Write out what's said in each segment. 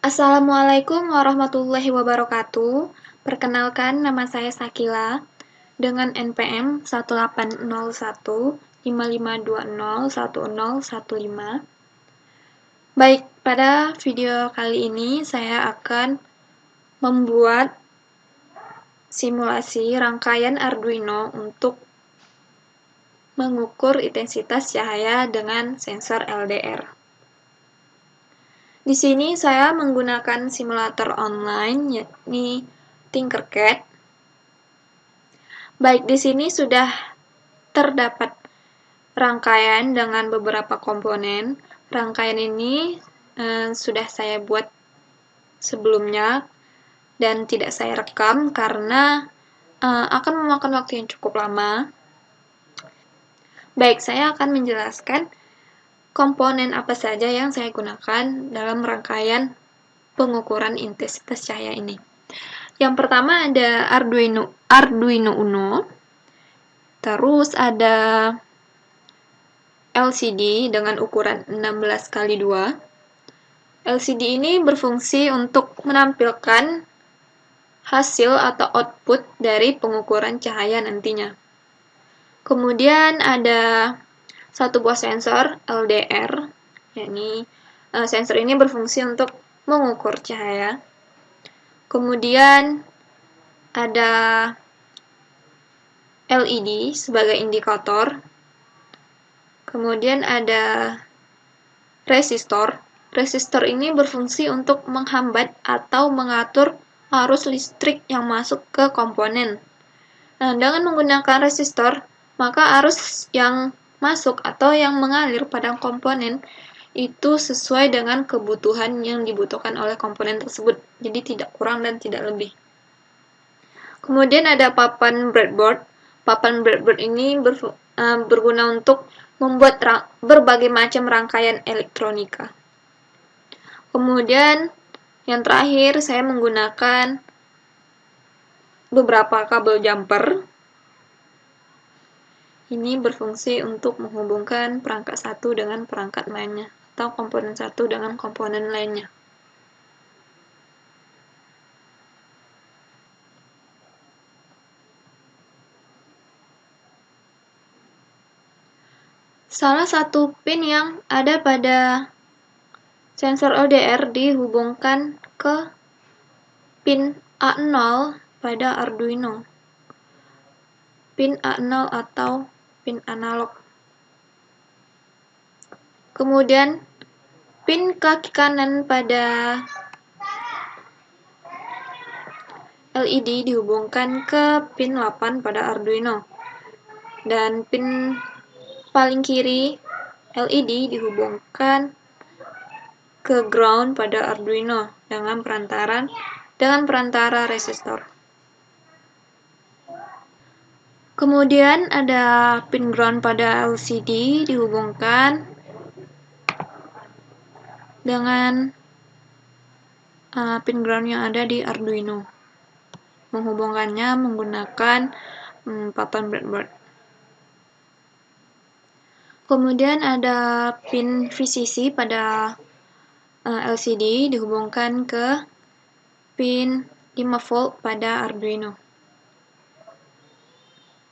Assalamualaikum warahmatullahi wabarakatuh. Perkenalkan, nama saya Sakila dengan NPM 180155201015. Baik, pada video kali ini saya akan membuat simulasi rangkaian Arduino untuk mengukur intensitas cahaya dengan sensor LDR. Di sini saya menggunakan simulator online, yakni Tinkercad. Baik, di sini sudah terdapat rangkaian dengan beberapa komponen. Rangkaian ini sudah saya buat sebelumnya dan tidak saya rekam karena akan memakan waktu yang cukup lama. Baik, saya akan menjelaskan komponen apa saja yang saya gunakan dalam rangkaian pengukuran intensitas cahaya ini. Yang pertama ada Arduino Uno, terus ada LCD dengan ukuran 16x2. LCD ini berfungsi untuk menampilkan hasil atau output dari pengukuran cahaya nantinya. Kemudian ada satu buah sensor LDR, yakni sensor ini berfungsi untuk mengukur cahaya. Kemudian ada LED sebagai indikator. Kemudian ada resistor. Resistor ini berfungsi untuk menghambat atau mengatur arus listrik yang masuk ke komponen. Nah, dengan menggunakan resistor, maka arus yang masuk atau yang mengalir pada komponen itu sesuai dengan kebutuhan yang dibutuhkan oleh komponen tersebut. Jadi tidak kurang dan tidak lebih. Kemudian ada papan breadboard. Papan breadboard ini berguna untuk membuat berbagai macam rangkaian elektronika. Kemudian yang terakhir saya menggunakan beberapa kabel jumper. Ini berfungsi untuk menghubungkan perangkat satu dengan perangkat lainnya atau komponen satu dengan komponen lainnya. Salah satu pin yang ada pada sensor LDR dihubungkan ke pin A0 pada Arduino. Pin A0 atau pin analog. Kemudian pin kaki kanan pada LED dihubungkan ke pin 8 pada Arduino. Dan pin paling kiri LED dihubungkan ke ground pada Arduino dengan perantara resistor. Kemudian ada pin ground pada LCD dihubungkan dengan pin ground yang ada di Arduino. Menghubungkannya menggunakan papan breadboard. Kemudian ada pin VCC pada LCD dihubungkan ke pin 5 volt pada Arduino.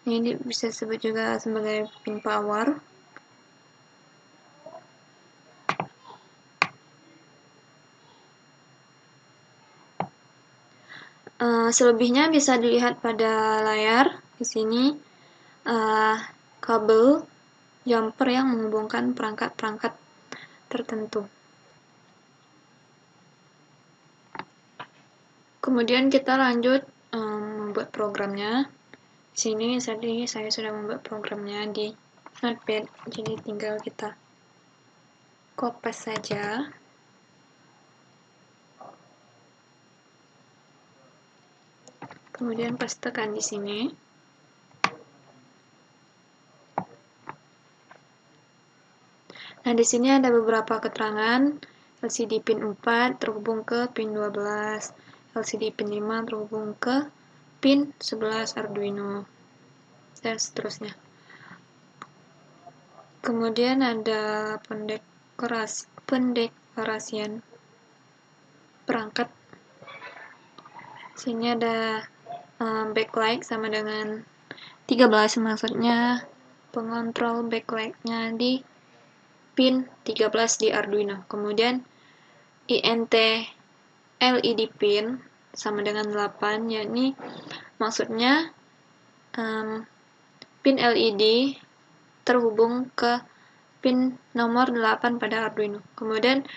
Ini bisa disebut juga sebagai pin power. Selebihnya bisa dilihat pada layar. Di sini kabel jumper yang menghubungkan perangkat-perangkat tertentu. Kemudian kita lanjut membuat programnya. Di sini saya sudah membuat programnya di Notepad, jadi tinggal kita copy saja. Kemudian pastekan di sini. Nah, di sini ada beberapa keterangan. LCD pin 4 terhubung ke pin 12. LCD pin 5 terhubung ke pin 11 Arduino. Dan seterusnya. Kemudian ada pendeklarasian Sini ada backlight sama dengan 13, maksudnya pengontrol backlightnya di pin 13 di Arduino. Kemudian INT LED pin sama dengan 8, yakni maksudnya pin LED terhubung ke pin nomor 8 pada Arduino. Kemudian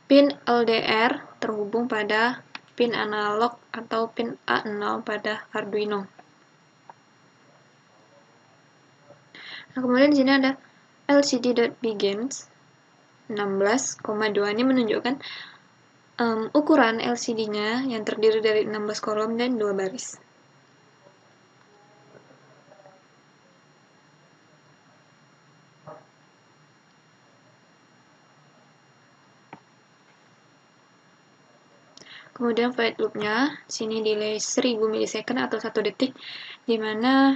pin LDR terhubung pada pin analog atau pin A0 pada Arduino. Nah, kemudian di sini ada LCD.begins 16,2. Ini menunjukkan ukuran LCD-nya yang terdiri dari 16 kolom dan 2 baris. Kemudian void loop-nya, sini delay 1000 milisecond atau 1 detik, di mana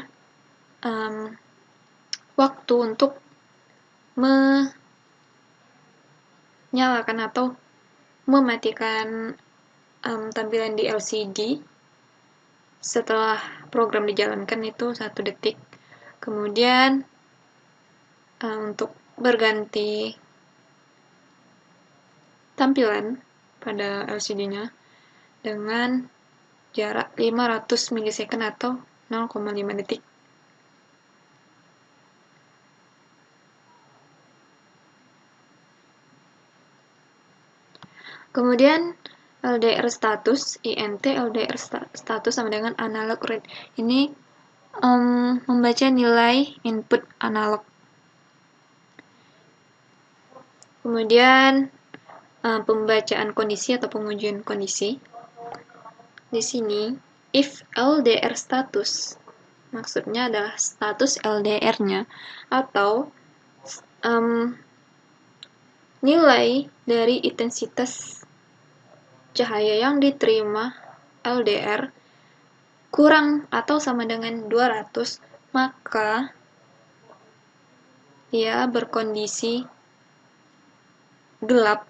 waktu untuk menyalakan atau mematikan tampilan di LCD setelah program dijalankan itu 1 detik. Kemudian untuk berganti tampilan pada LCD-nya dengan jarak 500 milisecond atau 0,5 detik. Kemudian LDR status, INT LDR status sama dengan analog read. Ini membaca nilai input analog. Kemudian pembacaan kondisi atau pengujian kondisi. Di sini if LDR status maksudnya adalah status LDR-nya atau nilai dari intensitas cahaya yang diterima LDR kurang atau sama dengan 200, maka ia berkondisi gelap,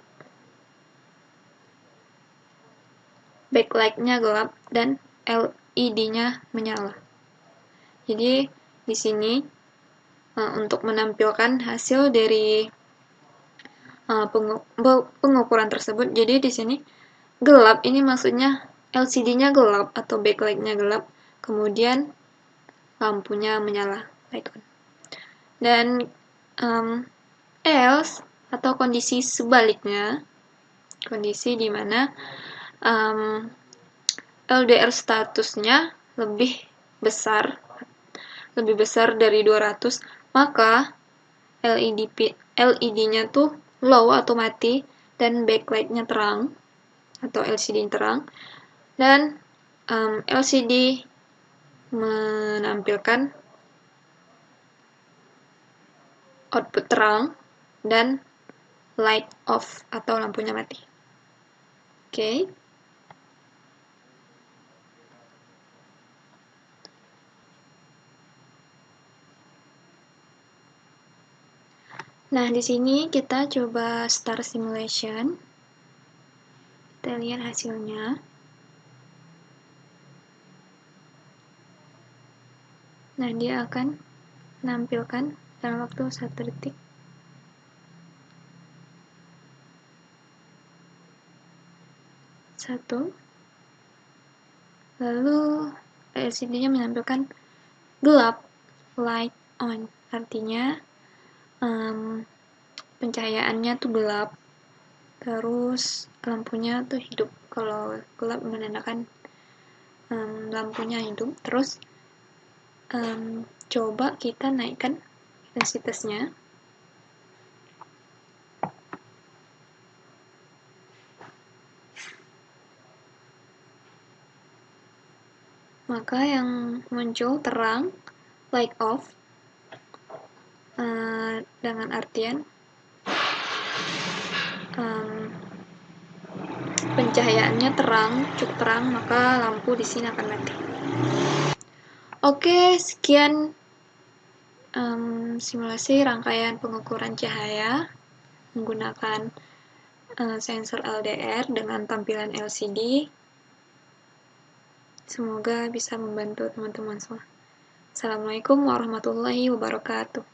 backlight-nya gelap, dan LED-nya menyala. Jadi di sini untuk menampilkan hasil dari pengukuran tersebut, jadi di sini gelap ini maksudnya LCD-nya gelap atau backlight-nya gelap, kemudian lampunya menyala, light on. Dan else atau kondisi sebaliknya, kondisi di mana LDR statusnya lebih besar dari 200, maka LED-nya tuh low atau mati dan backlight-nya terang atau LCD terang, dan LCD menampilkan output terang dan light off atau lampunya mati. Oke. Nah, di sini kita coba start simulation. Kita lihat hasilnya. Nah, dia akan menampilkan dalam waktu 1 detik. Lalu LCD-nya menampilkan gelap, light on, artinya pencahayaannya tuh gelap, terus lampunya tuh hidup. Kalau gelap menandakan lampunya hidup. Terus coba kita naikkan intensitasnya. Maka yang muncul terang, light off, dengan artian pencahayaannya terang, cukup terang, maka lampu di sini akan mati. Oke, sekian simulasi rangkaian pengukuran cahaya menggunakan sensor LDR dengan tampilan LCD. Semoga bisa membantu teman-teman semua. Assalamualaikum warahmatullahi wabarakatuh.